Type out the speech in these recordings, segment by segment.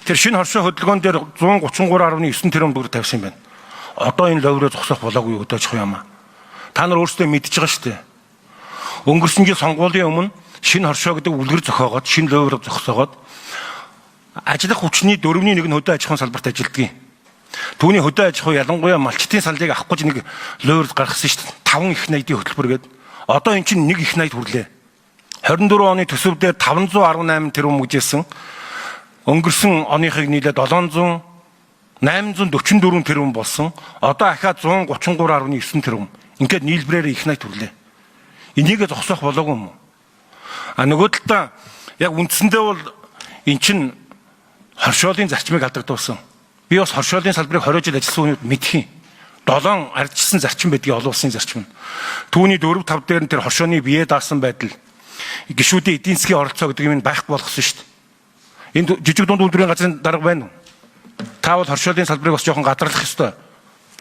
Тэр шинэ хоршоо хөдөлгөөн дээр 133.9 тэрбум төгрөг тавьсан юм байна. Одоо энэ ловроо зогсоох болоогүй өдөөж юм аа. Та нар өөрсдөө мэдж байгаа шүү дээ. Өнгөрсөн жил сонгуулийн өмнө шинэ хоршоо гэдэг үлгэр зохиогоод шинэ ловроо зогсоогоод ажиллах хүчний 4-ний 1 нь хөдөө аж ахуйн салбарт ажилддаг. Түүний хөдөө аж ахуй ялангуяа малчтын саллыг авах гэж нэг ловрол гаргасан шүү дээ. 5 их найдын хөтөлбөр гээд. Одоо эн чинь 1 их найд хүрлээ. 24 оны төсөв дээр 518 тэрбум гэжсэн. Өнгөрсөн оныхыг нийлээд 844 тэрбум болсон. Одоо ахаад 133.9 тэрбум. Ингээд нийлбэрээр их найд хүрлээ. Энийг зогсоох болоогүй юм уу? Нөгөө талдаа яг үндсэндээ бол эн чинь хоршоолын зарчмыг алдагдуулсан. Би бас хоршоолын салбарыг 20 жил ажилласан хүнүүд мэдэх юм. 7 ардчилсан зарчим байдгийг олон улсын зарчим нь. Түүний 4-5 дээр нь тэр хоршооны бие даасан байдал, гишүүдийн эдийн засгийн оролцоо гэдэг юм байхгүй болгосон шүү дээ. Энд жижиг дунд үйлдвэрийн газрын дарга байна уу? Та бол хоршоолын салбарыг бас жоохон гадарлах ёстой.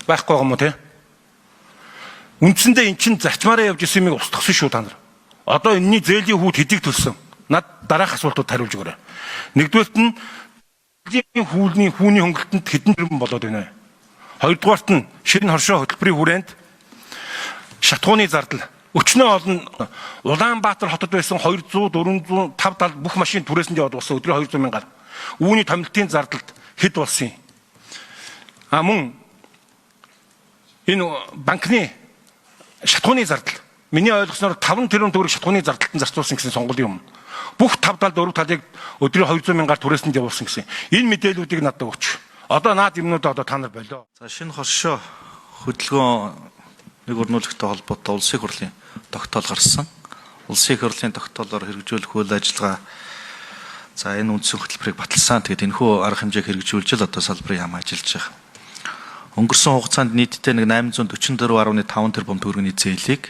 Байхгүй байгаа юм уу те? Үндсэндээ эн чинь зарчмаараа явж исэн юмыг устгасан шүү та нар. Одоо энэний зээлийн хүүд хэдийг төлсөн? Над дараах асуултууд хариулж өгөөрэй. Нэгдүгээрт нь зээлийн хүүний хөнгөлтөнд хэдэн тэрбум болоод байна вэ? Хоёрдугаарт нь шинэ хоршоо хөтөлбөрийн хүрээнд шатхууны зардал өчнөө олон Улаанбаатар хотод байсан 200, 400, 570 бүх машин түрээсэнд яваад болсон өдрийн 200 мянгаар. Үүний томилтын зардалд хэд болсон юм? Мөн энэ банкны шатхууны зардал. Миний ойлгосноор 5 тэрбум төгрөг шатхууны зардалтанд зарцуулсан гэсэн сонгуулийн өмнө. Бүх 5 талд 4 талыг өдрийн 200 мянгаар түрээсэнд явуулсан гэсэн. Энэ мэдээллүүдийг надад өгч. Одоо наад юмнуудаа одоо та нар болоо. За шинэ хоршоо хөдөлгөөн нэг өрнүүлэгтэй холбоотой улсын хурлын тогтоол гарсан. Улсын хурлын тогтоолоор хэрэгжүүлэх үйл ажиллагаа за энэ үндсэн хөтөлбөрийг баталсан. Тэгээд энэхүү арга хэмжээг хэрэгжүүлж л одоо салбарын яам ажиллаж байгаа. Өнгөрсөн хугацаанд нийтдээ нэг 844.5 тэрбум төгрөгийн зээлийг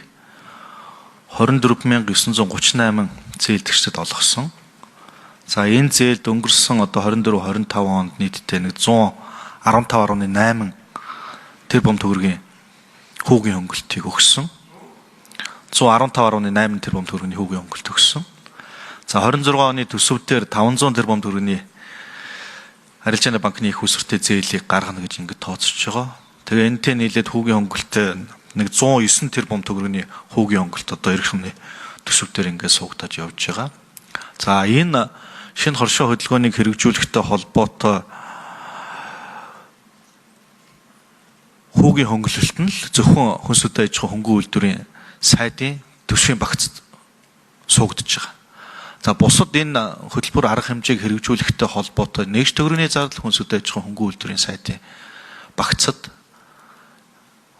24,938 зээлдэгчдэд олгосон. За энэ зээлд өнгөрсөн одоо 24-25 онд нийтдээ нэг 115.8 тэрбум төгрөгийн хүүгийн хөнгөлтийг өгсөн. 115.8 тэрбум төгрөгийн хүүгийн хөнгөлт өгсөн. За 26 оны төсөвдөр 500 тэрбум төгрөгийн арилжааны банкны их усвартай зээлийг гаргана гэж ингэж тооцож байгаа. Тэгээ энэтэй нийлээд хүүгийн хөнгөлтөд нэг 109 тэрбум төгрөгийн хүүгийн хөнгөлт одоо эх хэвний төсөвдөр ингэж суугдаж явж байгаа. За энэ шинэ хоршоо хөдөлгөөнийг хэрэгжүүлэхтэй холбоотой хүүгийн хөнгөлөлт нь л зөвхөн хүнсүдэд аж ахуйн хөнгөн үйлдвэрийн сайдын төсвийн багцд суугдж байгаа. За бусад энэ хөтөлбөр арга хэмжээг хэрэгжүүлэхтэй холбоотой нэгж төгрөгийн зардал хүнсүдэд аж ахуйн хөнгөн үйлдвэрийн сайдын багцад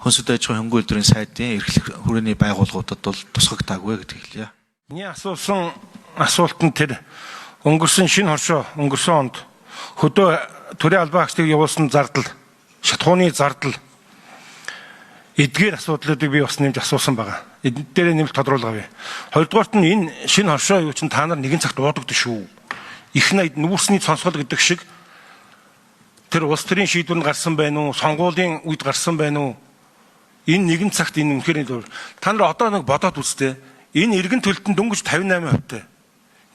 хүнсүдэд аж ахуйн хөнгөн үйлдвэрийн сайдын эрхлэх хүрээний байгууллагуудад бол тусгагдаагүй гэдгийг хэлье. Миний асуусан асуулт нь тэр өнгөрсөн шинэ хоршоо өнгөрсөн онд хөдөө төрийн албан хаагчдыг явуулсан зардал, шатхууны зардал эдгээр асуудлуудыг би бас нэмж асуусан байгаа. Энд дээр нэмэлт тодруулга авъя. Хоёрдугаарт нь энэ шинэ хоршоо юу чинь та нар нэгэн цагт уудагд шүү. Их найд нүүрсний цонцгол гэдэг шиг тэр улс төрийн шийдвэр нь гарсан байна уу? Сонгуулийн үед гарсан байна уу? Энэ нэгэн цагт энэ үнэхээр та нар одоо нэг бодоод үзтээ. Энэ эргэн төлөлтөнд дөнгөж 58%-тай.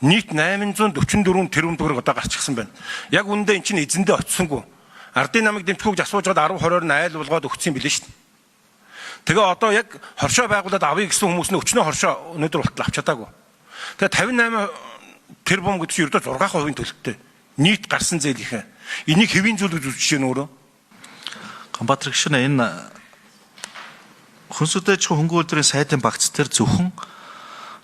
Нийт 844 тэрбум төгрөг одоо гарчихсан байна. Яг үүндээ эн чинь эзэндээ очисонгүй. Ардын намыг дэмжих гэж асууж байгаад 10-20-оор нь айл болгоод өгсөн юм билээ шүү дээ. Тэгээ одоо яг хоршоо байгуулад авъя гэсэн хүмүүс нь өчнөө хоршоо өнөөдөр болтол авч чадаагүй. Тэгээ 58 тэрбум гэдэг чинь ердөө 6% төлөлттэй. Нийт гарсан зээлийнхээ. Энийг хэвийн зүйл гэж үзэж байна өөрөө. Ганбаатар гишүүн энэ хүнсүдэд аж ахуйн хөнгөн үйлдвэрийн сайдын багц дээр зөвхөн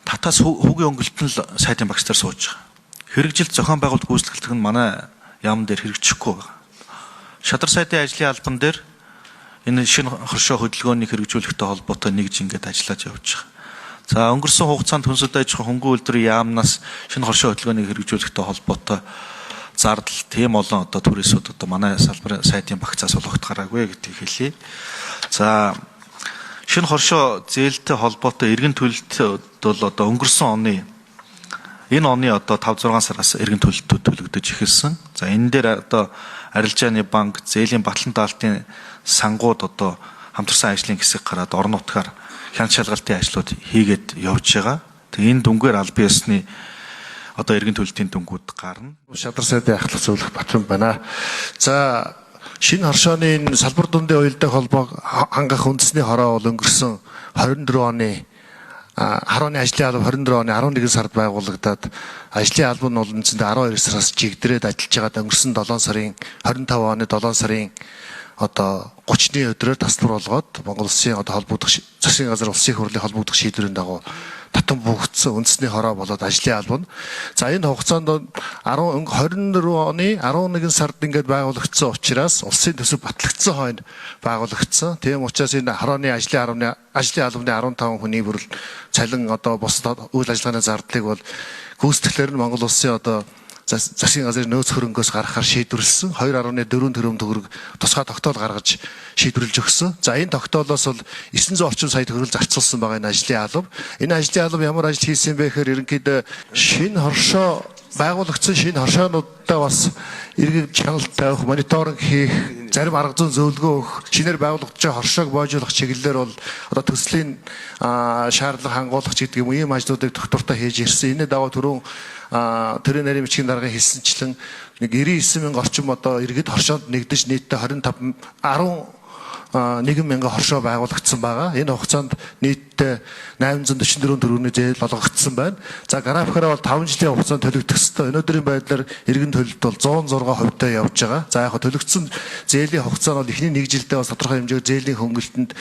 татаас хүүгийн хөнгөлт нь л сайдын багц дээр сууж байгаа. Хэрэгжилт зохион байгуулалт гүйцэтгэлэг нь манай яам дээр хэрэгжихгүй байгаа. Шадар сайдын ажлын албан дээр энэ шинэ хоршоо хөдөлгөөнийг хэрэгжүүлэхтэй холбоотой нэгж ингээд ажиллаж явж байгаа. За өнгөрсөн хугацаанд хүнсүдэд аж ахуйн хөнгөн үйлдвэрийн яамнаас шинэ хоршоо хөдөлгөөнийг хэрэгжүүлэхтэй холбоотой зардал тийм олон одоо түрээсүүд одоо манай салбарын сайдын багцаас олгогд гараагүй гэдгийг хэлье. За шинэ хоршоо зээлтэй холбоотой эргэн төлөлтөд бол одоо өнгөрсөн оны энэ оны одоо 5-6 сараас эргэн төлөлтүүд төлөгдөж эхэлсэн. За энэ дээр одоо арилжааны банк, зээлийн батлан даалтын сангууд одоо хамтарсан ажлын хэсэг гараад орон нутгаар хяналт шалгалтын ажлууд хийгээд явж байгаа. Тэгээ энэ дүнгээр аль биесны одоо иргэн төлөлтийн дүнгууд гарна. Шадар сайдын ахлах зөвлөх Батбан байна. За шинэ хоршооны энэ салбар дундын уялдаа холбоог хангах үндэсний хороо бол өнгөрсөн 24 оны харооны ажлын алба 24 оны 11 сард байгуулагдаад ажлын алба нь бол үндсэндээ 12 сараас чигдрээд ажиллаж байгаад өнгөрсөн 7 сарын 25 оны 7 сарын одоо 30-ны өдрөөр тасалбар болгоод Монгол Улсын одоо холбогдох засгийн газар улсын их хурлын холбогдох шийдвэрийн дагуу татан бугдсан үндэсний хороо болоод ажлын алба нь. За энэ хугацаанд 24 оны 11 сард ингээд байгуулагдсан учраас улсын төсөв батлагдсан хойно байгуулагдсан. Тийм учраас энэ хорооны ажлын албаны 15 хүний бүрэл цалин одоо бусад үйл ажиллагааны зардлыг бол гүйцэтгэлээр нь Монгол Улсын одоо засгийн газрын нөөц хөрөнгөөс гаргахаар шийдвэрлсэн 2.4 тэрбум төгрөг тусгай тогтоол гаргаж шийдвэрлэж өгсөн. За энэ тогтоолоос бол 900 орчим сая төгрөг зарцуулсан байгаа энэ ажлын алба. Энэ ажлын алба ямар ажил хийсэн бэ гэхээр ерөнхийдөө шинэ хоршоо байгуулагдсан шинэ хоршоонуудаа бас иргэн чаналт тавих, мониторинг хийх, зарим арга зүйн зөвлөгөө өгөх, шинээр байгуулагдаж байгаа хоршоог боожуулах чиглэлээр бол одоо төслийн шаардлага хангуулах гэдэг юм ийм ажлуудыг доктортой хийж ирсэн. Энэ дагуу түрүүн тэрийн нарийн бичгийн даргын хэлсэнчлэн нэг 99 мянган орчим одоо иргэд хоршоонд нэгдэж нийтдээ 11 мянган хоршоо байгуулагдсан байгаа. Энэ хугацаанд нийтдээ 844 төгрөгийн зээл олгогдсон байна. За графикаараа бол 5 жилийн хугацаанд төлөгдөх ёстой. Өнөөдрийн байдлаар иргэн төлөлт бол 106% явж байгаа. За яг төлөгдсөн зээлийн хугацаа нь бол эхний 1 жилдээ бас тодорхой хэмжээгээр зээлийн хөнгөлөлтөнд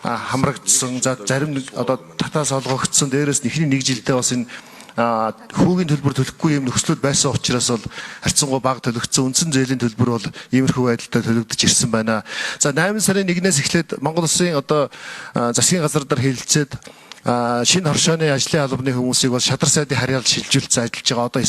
хамрагдсан. За зарим одоо татаас олгогдсон. Дээрээс нь эхний 1 жилдээ бас энэ хүүгийн төлбөр төлөхгүй юм нөхцлүүд байсан учраас бол харьцангуй бага төлөгдсөн. Үндсэн зээлийн төлбөр бол иймэрхүү байдалтай төлөгдөж ирсэн байна. За 8 сарын 1-ээс эхлээд Монгол Улсын одоо засгийн газар дээр хэлэлцээд шинэ хоршооны ажлын албаны хүмүүсийг бол шадар сайдын харьяалал шилжүүлж ажиллаж байгаа. Одоо